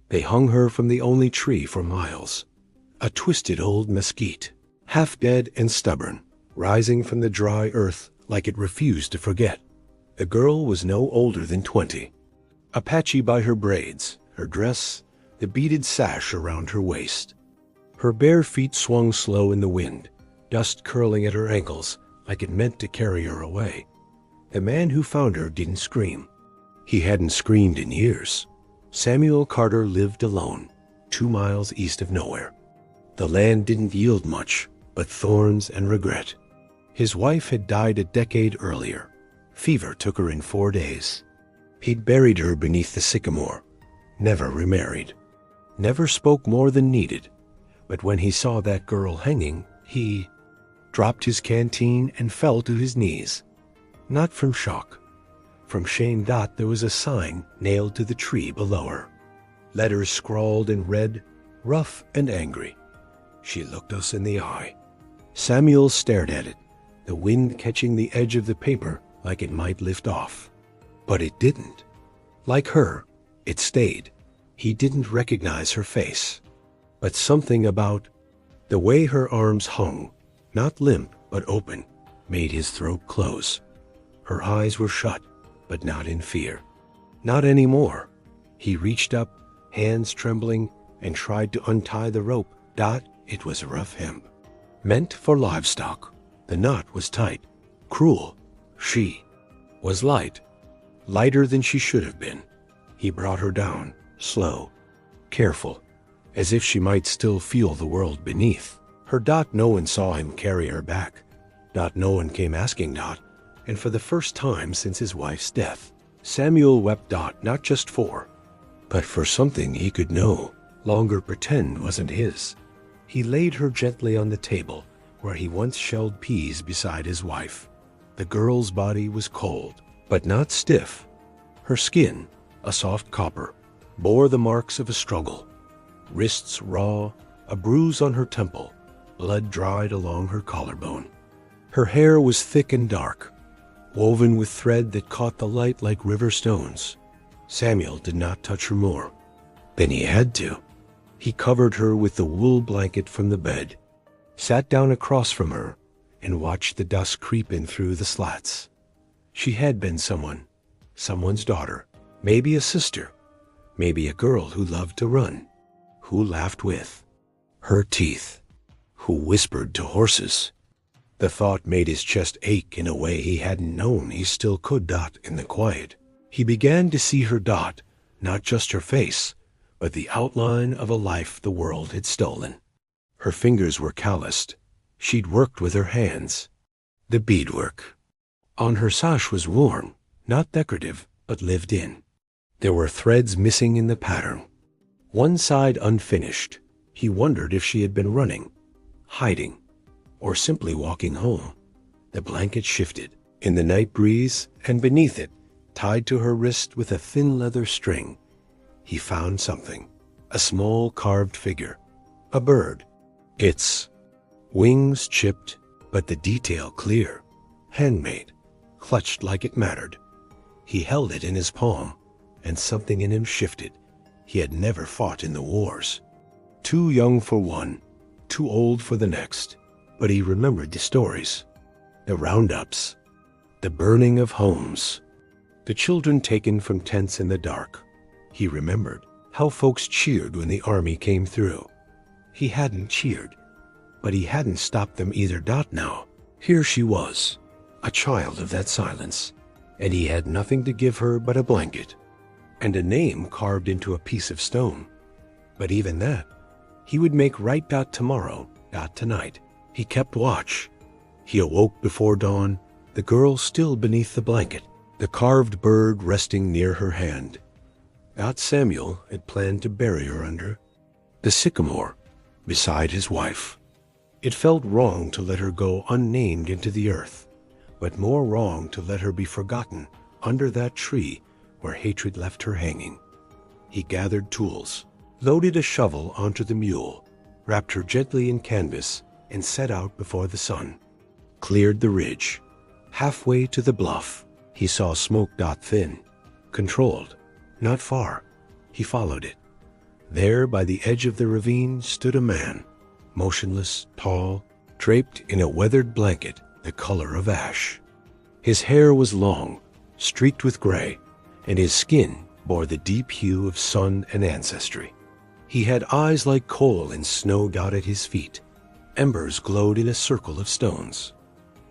They hung her from the only tree for miles, a twisted old mesquite, half dead and stubborn, rising from the dry earth like it refused to forget. The girl was no older than 20. Apache by her braids, her dress, the beaded sash around her waist. Her bare feet swung slow in the wind, dust curling at her ankles like it meant to carry her away. The man who found her didn't scream. He hadn't screamed in years. Samuel Carter lived alone, 2 miles east of nowhere. The land didn't yield much but thorns and regret. His wife had died a decade earlier. Fever took her in 4 days. He'd buried her beneath the sycamore, never remarried, never spoke more than needed. But when he saw that girl hanging, he dropped his canteen and fell to his knees. Not from shock. From Shane Dot there was a sign nailed to the tree below her. Letters scrawled in red, rough and angry. She looked us in the eye. Samuel stared at it, the wind catching the edge of the paper like it might lift off. But it didn't. Like her, it stayed. He didn't recognize her face. But something about the way her arms hung, not limp but open, made his throat close. Her eyes were shut, but not in fear. Not anymore. He reached up, hands trembling, and tried to untie the rope. Dot, it was rough hemp. Meant for livestock. The knot was tight, cruel. She was light, lighter than she should have been. He brought her down, slow, careful, as if she might still feel the world beneath. Her Dot, no one saw him carry her back. Dot, no one came asking Dot. And for the first time since his wife's death, Samuel wept Dot not just for, but for something he could no longer pretend wasn't his. He laid her gently on the table where he once shelled peas beside his wife. The girl's body was cold, but not stiff. Her skin, a soft copper, bore the marks of a struggle. Wrists raw, a bruise on her temple, blood dried along her collarbone. Her hair was thick and dark, woven with thread that caught the light like river stones. Samuel did not touch her more than he had to. He covered her with the wool blanket from the bed, sat down across from her, and watched the dusk creep in through the slats. She had been someone's daughter, maybe a sister, maybe a girl who loved to run, who laughed with her teeth, who whispered to horses. The thought made his chest ache in a way he hadn't known he still could. Dot in the quiet. He began to see her Dot, not just her face, but the outline of a life the world had stolen. Her fingers were calloused. She'd worked with her hands. The beadwork on her sash was worn, not decorative, but lived in. There were threads missing in the pattern. One side unfinished. He wondered if she had been running, hiding, or simply walking home. The blanket shifted in the night breeze, and beneath it, tied to her wrist with a thin leather string, he found something. A small carved figure. A bird. Its wings chipped, but the detail clear. Handmade. Clutched like it mattered. He held it in his palm, and something in him shifted. He had never fought in the wars. Too young for one, too old for the next. But he remembered the stories, the roundups, the burning of homes, the children taken from tents in the dark. He remembered how folks cheered when the army came through. He hadn't cheered, but he hadn't stopped them either. Dot now. Here she was, a child of that silence, and he had nothing to give her but a blanket and a name carved into a piece of stone. But even that, he would make right. Dot tomorrow, Dot tonight. He kept watch. He awoke before dawn, the girl still beneath the blanket, the carved bird resting near her hand. Dot Samuel had planned to bury her under the sycamore beside his wife. It felt wrong to let her go unnamed into the earth, but more wrong to let her be forgotten under that tree where hatred left her hanging. He gathered tools, loaded a shovel onto the mule, wrapped her gently in canvas, and set out before the sun. Cleared the ridge. Halfway to the bluff, he saw smoke. Thin, controlled, not far. He followed it. There by the edge of the ravine stood a man, motionless, tall, draped in a weathered blanket the color of ash. His hair was long, streaked with gray, and his skin bore the deep hue of sun and ancestry. He had eyes like coal in snow dotted his feet. Embers glowed in a circle of stones.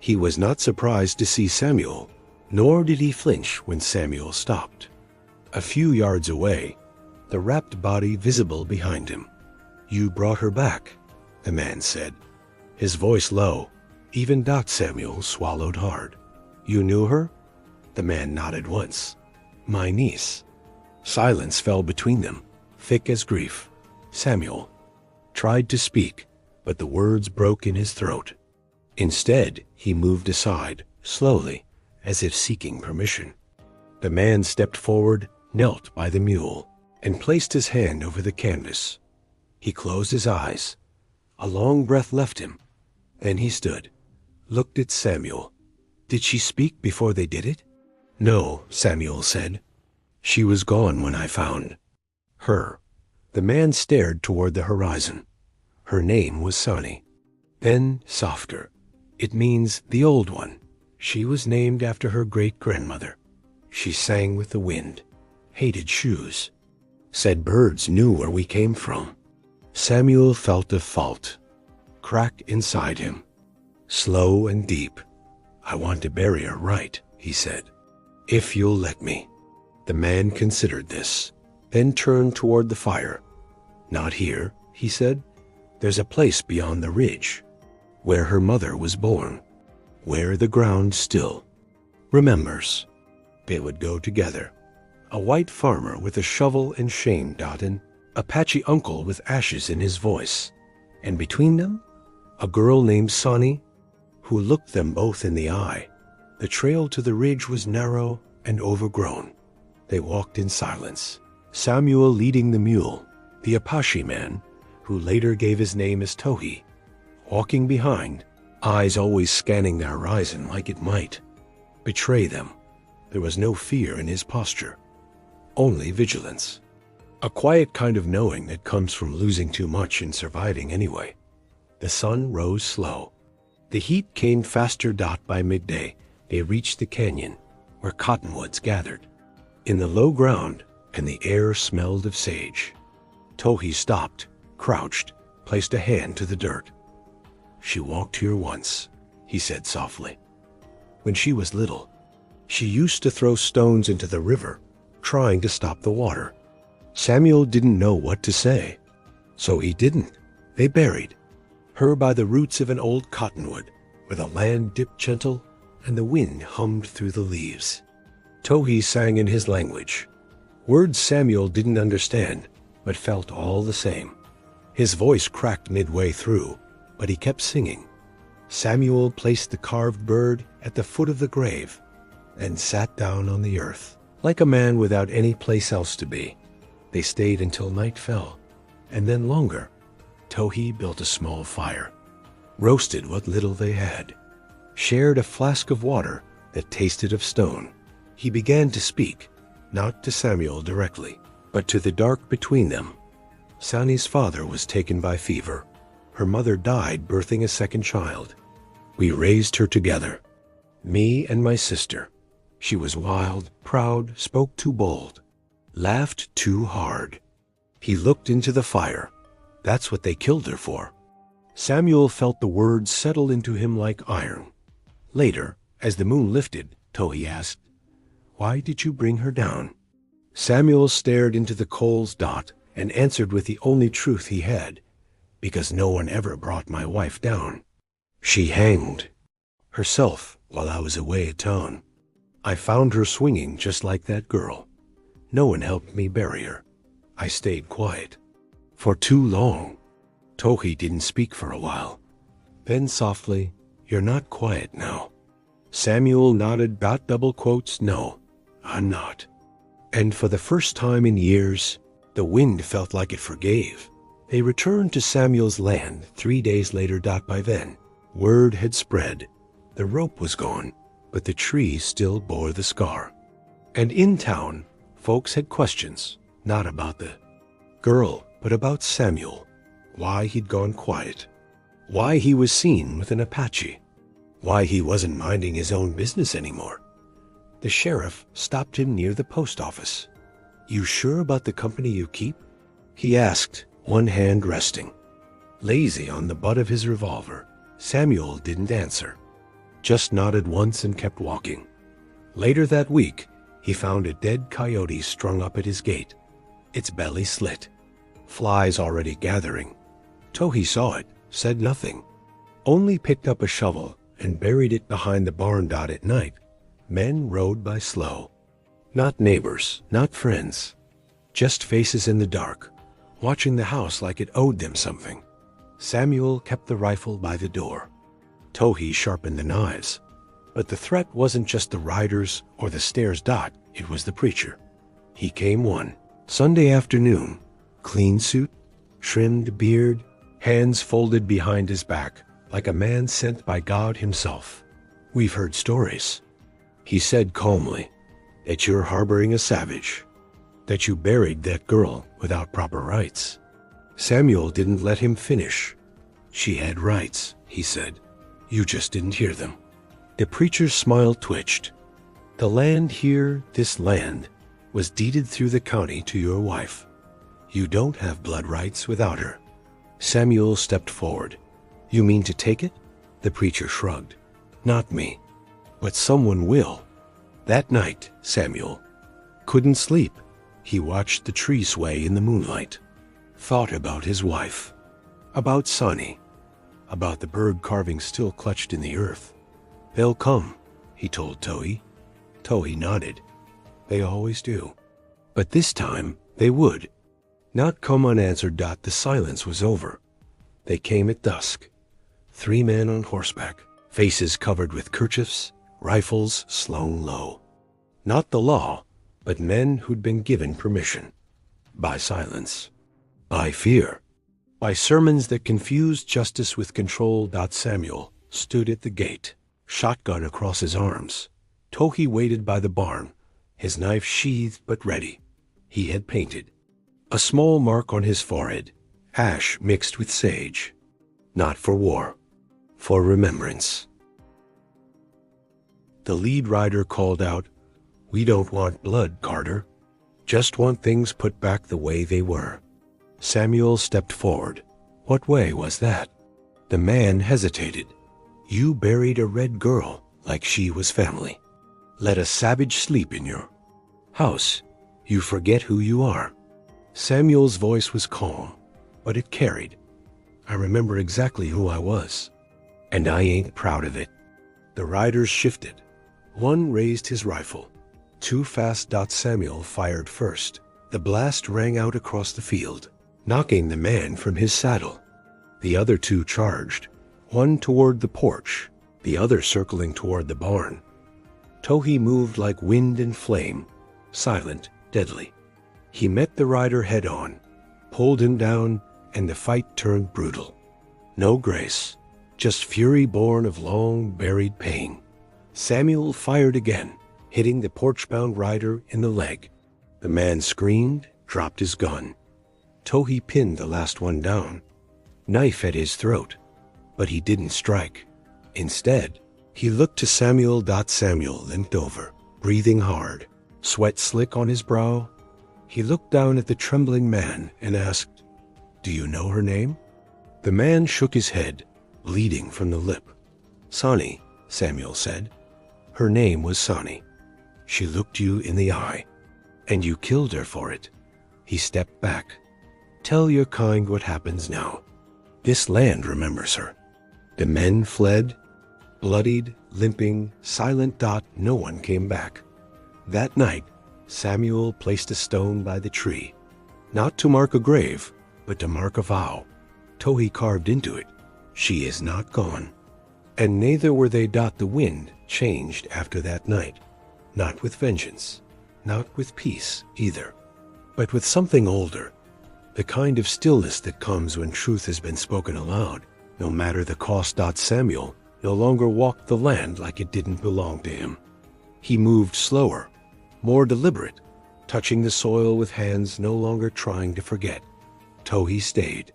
He was not surprised to see Samuel, nor did he flinch when Samuel stopped. A few yards away, the wrapped body visible behind him. "You brought her back," the man said, his voice low. Even Samuel swallowed hard. "You knew her?" The man nodded once. "My niece." Silence fell between them, thick as grief. Samuel tried to speak, but the words broke in his throat. Instead, he moved aside, slowly, as if seeking permission. The man stepped forward, knelt by the mule, and placed his hand over the canvas. He closed his eyes. A long breath left him. Then he stood, looked at Samuel. "Did she speak before they did it?" "No," Samuel said. "She was gone when I found her." The man stared toward the horizon. "Her name was Sunny." Then, softer, "It means the old one. She was named after her great-grandmother. She sang with the wind, hated shoes, said birds knew where we came from." Samuel felt a fault crack inside him, slow and deep. "I want to bury her right," he said. "If you'll let me." The man considered this, then turned toward the fire. "Not here," he said. "There's a place beyond the ridge, where her mother was born, where the ground still remembers." They would go together. A white farmer with a shovel and shame, an Apache uncle with ashes in his voice, and between them, a girl named Sunny, who looked them both in the eye. The trail to the ridge was narrow and overgrown. They walked in silence, Samuel leading the mule, the Apache man, who later gave his name as Tohi, walking behind, eyes always scanning the horizon like it might betray them. There was no fear in his posture, only vigilance. A quiet kind of knowing that comes from losing too much and surviving anyway. The sun rose slow. The heat came faster. By midday, they reached the canyon, where cottonwoods gathered in the low ground, and the air smelled of sage. Tohi stopped, crouched, placed a hand to the dirt. "She walked here once," he said softly. "When she was little, she used to throw stones into the river, trying to stop the water." Samuel didn't know what to say, so he didn't. They buried her by the roots of an old cottonwood, where the land dipped gentle and the wind hummed through the leaves. Tohi sang in his language, words Samuel didn't understand, but felt all the same. His voice cracked midway through, but he kept singing. Samuel placed the carved bird at the foot of the grave and sat down on the earth, like a man without any place else to be. They stayed until night fell, and then longer. Tohi built a small fire, roasted what little they had, shared a flask of water that tasted of stone. He began to speak, not to Samuel directly, but to the dark between them. Sunny's father was taken by fever. Her mother died birthing a second child. We raised her together, me and my sister. She was wild, proud, spoke too bold, laughed too hard. He looked into the fire. That's what they killed her for. Samuel felt the words settle into him like iron. Later, as the moon lifted, Tohi asked, "Why did you bring her down?" Samuel stared into the coals and answered with the only truth he had, "Because no one ever brought my wife down. She hanged herself while I was away at town. I found her swinging just like that girl. No one helped me bury her. I stayed quiet for too long." Tohi didn't speak for a while. Then softly, "You're not quiet now." Samuel nodded. Double quotes, "No, I'm not." And for the first time in years, the wind felt like it forgave. They returned to Samuel's land 3 days later. By then, word had spread. The rope was gone, but the tree still bore the scar. And in town, folks had questions, not about the girl but about Samuel, why he'd gone quiet, why he was seen with an Apache, why he wasn't minding his own business anymore. The sheriff stopped him near the post office. "You sure about the company you keep?" he asked, one hand resting. Lazy on the butt of his revolver, Samuel didn't answer, just nodded once and kept walking. Later that week, he found a dead coyote strung up at his gate, its belly slit, flies already gathering. Tohi saw it, said nothing, only picked up a shovel and buried it behind the barn. At night, men rode by slow. Not neighbors, not friends, just faces in the dark, watching the house like it owed them something. Samuel kept the rifle by the door. Tohi sharpened the knives. But the threat wasn't just the riders or the stairs. It was the preacher. He came one Sunday afternoon, clean suit, trimmed beard, hands folded behind his back, like a man sent by God himself. "We've heard stories," he said calmly, "that you're harboring a savage, that you buried that girl without proper rites." Samuel didn't let him finish. "She had rights," he said. "You just didn't hear them." The preacher's smile twitched. "The land here, this land, was deeded through the county to your wife. You don't have blood rights without her." Samuel stepped forward. "You mean to take it?" The preacher shrugged. "Not me, but someone will." That night, Samuel couldn't sleep. He watched the tree sway in the moonlight, thought about his wife, about Sonny, about the bird carving still clutched in the earth. "They'll come," he told Tohi. Tohi nodded. "They always do." But this time, they would not come unanswered. The silence was over. They came at dusk. 3 men on horseback, faces covered with kerchiefs, rifles slung low. Not the law, but men who'd been given permission. By silence. By fear. By sermons that confused justice with control. Samuel stood at the gate, shotgun across his arms. Tohi waited by the barn, his knife sheathed but ready. He had painted a small mark on his forehead, ash mixed with sage. Not for war, for remembrance. The lead rider called out, "We don't want blood, Carter. Just want things put back the way they were." Samuel stepped forward. What way was that? The man hesitated. "You buried a red girl like she was family. Let a savage sleep in your house. You forget who you are." Samuel's voice was calm, but it carried. "I remember exactly who I was, and I ain't proud of it." The riders shifted. One raised his rifle. Too fast. Samuel fired first. The blast rang out across the field, knocking the man from his saddle. The other 2 charged, one toward the porch, the other circling toward the barn. Tohi moved like wind and flame, silent, deadly. He met the rider head-on, pulled him down, and the fight turned brutal. No grace, just fury born of long-buried pain. Samuel fired again, hitting the porch-bound rider in the leg. The man screamed, dropped his gun. Tohi pinned the last one down, knife at his throat, but he didn't strike. Instead, he looked to Samuel. Samuel limped over, breathing hard, sweat slick on his brow. He looked down at the trembling man and asked, "Do you know her name?" The man shook his head, bleeding from the lip. "Sonny," Samuel said. "Her name was Sonny. She looked you in the eye, and you killed her for it." He stepped back. "Tell your kind what happens now. This land remembers her." The men fled, bloodied, limping, silent. No one came back. That night, Samuel placed a stone by the tree, not to mark a grave, but to mark a vow. Tohi carved into it, "She is not gone." And neither were they. The wind changed after that night, not with vengeance, not with peace either, but with something older, the kind of stillness that comes when truth has been spoken aloud, no matter the cost. Samuel no longer walked the land like it didn't belong to him. He moved slower, more deliberate, touching the soil with hands no longer trying to forget. Tohi stayed,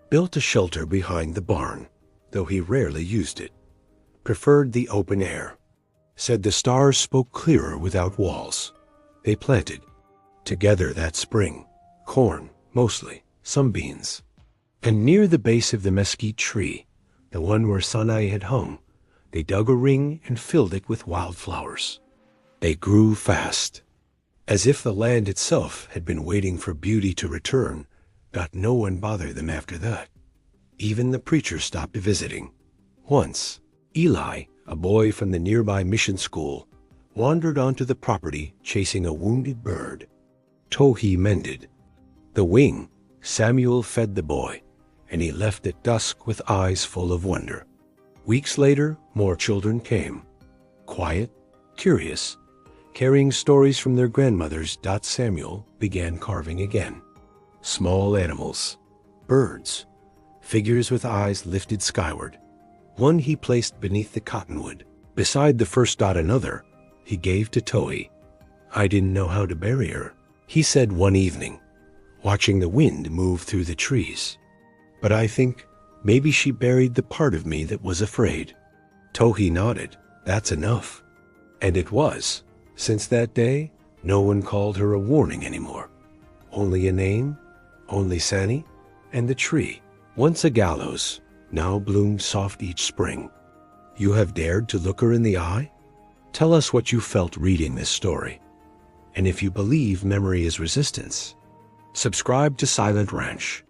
built a shelter behind the barn, though he rarely used it, preferred the open air, said the stars spoke clearer without walls. They planted, together that spring, corn, mostly, some beans. And near the base of the mesquite tree, the one where Sanai had hung, they dug a ring and filled it with wildflowers. They grew fast, as if the land itself had been waiting for beauty to return, but no one bothered them after that. Even the preacher stopped visiting. Once, Eli, a boy from the nearby mission school, wandered onto the property chasing a wounded bird. Tohi mended. The wing, Samuel fed the boy, and he left at dusk with eyes full of wonder. Weeks later, more children came. Quiet, curious, carrying stories from their grandmothers. Samuel began carving again. Small animals, birds, figures with eyes lifted skyward. One he placed beneath the cottonwood. Beside the first. Another he gave to Tohi. I didn't know how to bury her, he said one evening, watching the wind move through the trees. But I think maybe she buried the part of me that was afraid. Tohi nodded. That's enough. And it was. Since that day, no one called her a warning anymore. Only a name, only Sani, and the tree, once a gallows, now bloomed soft each spring. You have dared to look her in the eye? Tell us what you felt reading this story. And if you believe memory is resistance, subscribe to Silent Ranch.